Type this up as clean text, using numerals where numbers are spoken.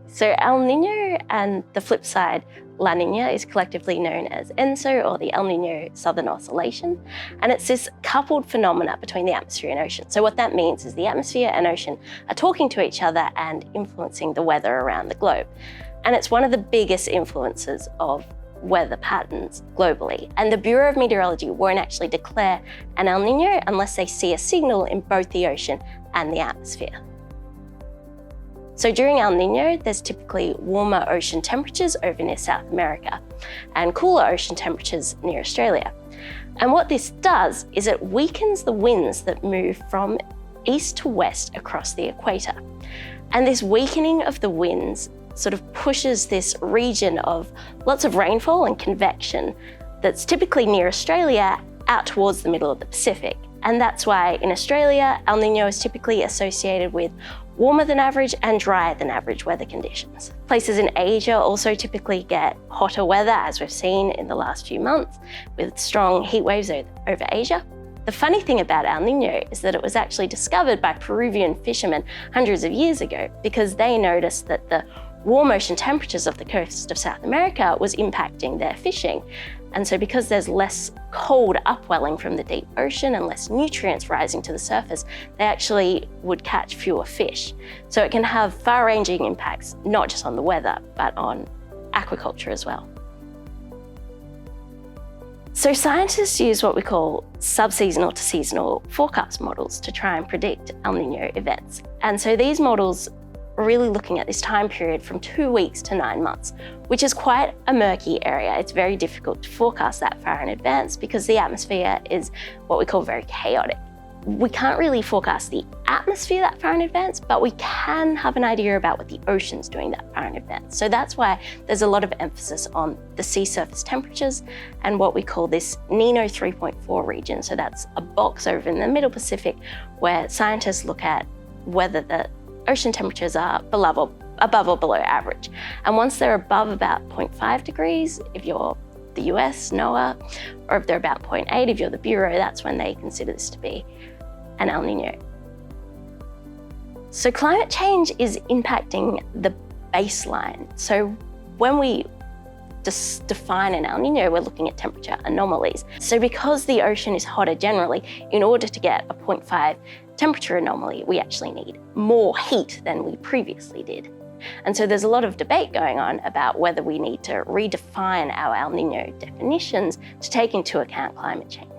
So El Niño and the flip side, La Niña, is collectively known as ENSO, or the El Niño Southern Oscillation. And it's this coupled phenomena between the atmosphere and ocean. So what that means is the atmosphere and ocean are talking to each other and influencing the weather around the globe. And it's one of the biggest influences of weather patterns globally. And the Bureau of Meteorology won't actually declare an El Niño unless they see a signal in both the ocean and the atmosphere. So during El Niño, there's typically warmer ocean temperatures over near South America and cooler ocean temperatures near Australia. And what this does is it weakens the winds that move from east to west across the equator. And this weakening of the winds sort of pushes this region of lots of rainfall and convection that's typically near Australia out towards the middle of the Pacific. And that's why in Australia, El Niño is typically associated with warmer than average and drier than average weather conditions. Places in Asia also typically get hotter weather, as we've seen in the last few months, with strong heat waves over Asia. The funny thing about El Niño is that it was actually discovered by Peruvian fishermen hundreds of years ago, because they noticed that the warm ocean temperatures of the coast of South America was impacting their fishing. And so because there's less cold upwelling from the deep ocean and less nutrients rising to the surface, they actually would catch fewer fish. So it can have far-ranging impacts, not just on the weather, but on aquaculture as well. So scientists use what we call sub-seasonal to seasonal forecast models to try and predict El Niño events. And so these models really looking at this time period from 2 weeks to 9 months, which is quite a murky area. It's very difficult to forecast that far in advance because the atmosphere is what we call very chaotic. We can't really forecast the atmosphere that far in advance, but we can have an idea about what the ocean's doing that far in advance. So that's why there's a lot of emphasis on the sea surface temperatures and what we call this Niño 3.4 region. So that's a box over in the Middle Pacific where scientists look at whether the ocean temperatures are above or below average. And once they're above about 0.5 degrees, if you're the US, NOAA, or if they're about 0.8, if you're the Bureau, that's when they consider this to be an El Niño. So climate change is impacting the baseline. So when we define an El Niño, we're looking at temperature anomalies. So because the ocean is hotter generally, in order to get a 0.5 temperature anomaly, we actually need more heat than we previously did. And so there's a lot of debate going on about whether we need to redefine our El Niño definitions to take into account climate change.